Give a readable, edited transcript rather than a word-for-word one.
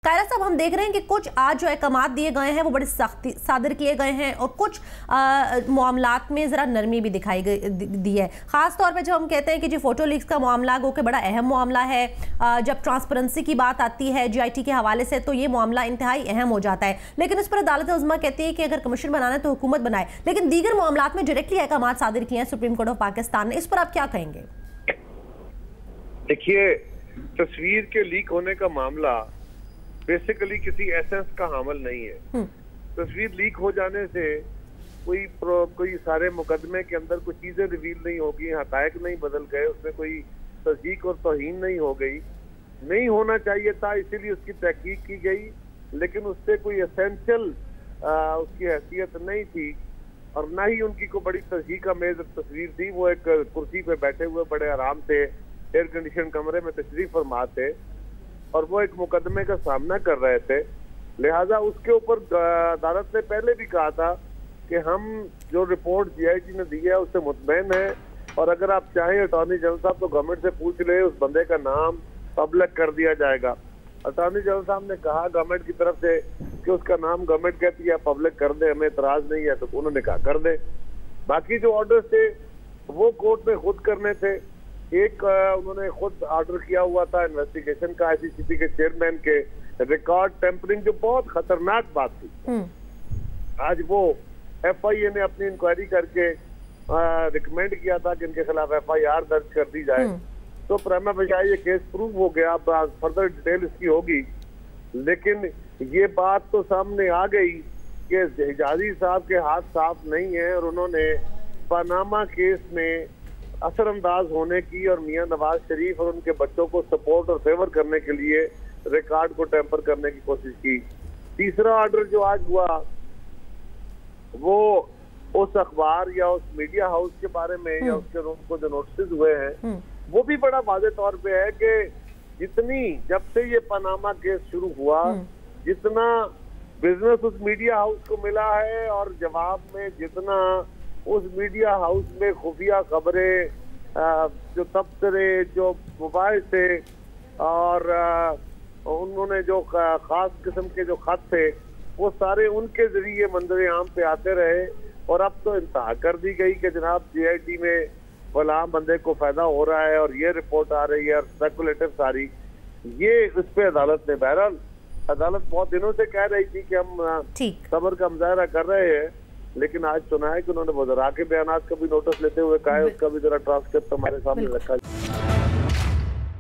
कायरा साहब, हम देख रहे हैं कि कुछ आज जो अहकामात दिए गए हैं वो बड़े सख्ती सादर किए गए हैं और कुछ मामलात में ज़रा नरमी भी दिखाई दी है। ख़ास तौर पे जब हम कहते हैं कि जी फ़ोटो लीक्स का मामला गो के बड़ा अहम मामला है, जब ट्रांसपेरेंसी की बात आती है GIT के हवाले से तो ये मामला इंतहाई अहम हो जाता है, लेकिन इस पर अदालत उज़्मा कहती है कि अगर कमीशन बनाना है तो हुकूमत बनाए। लेकिन दीगर मामलात में डायरेक्टली अहकामात सादर किए हैं सुप्रीम कोर्ट ऑफ पाकिस्तान ने, इस पर आप क्या कहेंगे? देखिए, तस्वीर के लीक होने का मामला बेसिकली किसी एसेंस का हामिल नहीं है। तस्वीर लीक हो जाने से कोई सारे मुकदमे के अंदर कुछ चीजें रिवील नहीं होगी, हकायक नहीं बदल गए, उसमें कोई तस्दीक और तौहीन नहीं हो गई। नहीं होना चाहिए था, इसीलिए उसकी तहकीक की गई, लेकिन उससे कोई एसेंशियल उसकी हैसियत नहीं थी और ना ही उनकी कोई बड़ी तस्दीक मेज तस्वीर थी। वो एक कुर्सी पे बैठे हुए बड़े आराम से एयर कंडीशन कमरे में तशरीफ फरमा थे और वो एक मुकदमे का सामना कर रहे थे। लिहाजा उसके ऊपर अदालत ने पहले भी कहा था कि हम जो रिपोर्ट GIT ने दी है उससे मुतमईन है और अगर आप चाहें अटॉर्नी जनरल साहब तो गवर्नमेंट से पूछ ले, उस बंदे का नाम पब्लिक कर दिया जाएगा। अटॉर्नी जनरल साहब ने कहा गवर्नमेंट की तरफ से कि उसका नाम गवर्नमेंट कहती है पब्लिक कर दे, हमें एतराज नहीं है, तो उन्होंने कहा कर दे। बाकी जो ऑर्डर थे वो कोर्ट में खुद करने थे। एक उन्होंने खुद ऑर्डर किया हुआ था इन्वेस्टिगेशन का ICCT के चेयरमैन के रिकॉर्ड टेम्परिंग, जो बहुत खतरनाक बात थी। आज वो FIA ने अपनी इंक्वायरी करके रिकमेंड किया था कि इनके खिलाफ FIR दर्ज कर दी जाए, तो प्रीमा फेसी ये केस प्रूव हो गया। अब फर्दर डिटेल इसकी होगी, लेकिन ये बात तो सामने आ गई कि हिजाजी साहब के हाथ साफ नहीं है और उन्होंने पनामा केस में असरअंदाज होने की और मियां नवाज शरीफ और उनके बच्चों को सपोर्ट और फेवर करने के लिए रिकॉर्ड को टेम्पर करने की कोशिश की। तीसरा ऑर्डर जो आज हुआ वो उस अखबार या उस मीडिया हाउस के बारे में या उसके उनको जो नोटिस हुए हैं वो भी बड़ा वाज़ेह तौर पे है कि जितनी जब से ये पनामा केस शुरू हुआ जितना बिजनेस उस मीडिया हाउस को मिला है और जवाब में जितना उस मीडिया हाउस में खुफिया खबरें, जो तबसरे, जो मोबाइल थे और उन्होंने जो खास किस्म के जो खत थे वो सारे उनके जरिए मंजर आम पे आते रहे और अब तो इंतहा कर दी गई कि जनाब GIT में फलां बंदे को फायदा हो रहा है और ये रिपोर्ट आ रही है और स्पेकुलेटिव सारी ये इस पे अदालत ने, बहरहाल अदालत बहुत दिनों से कह रही थी कि हम सब्र का मुजाहरा कर रहे हैं, लेकिन आज सुना है कि उन्होंने वज़रा के बयानात का भी नोटिस लेते हुए कहा है, उसका भी जरा ट्रांसक्रिप्ट हमारे सामने रखा है।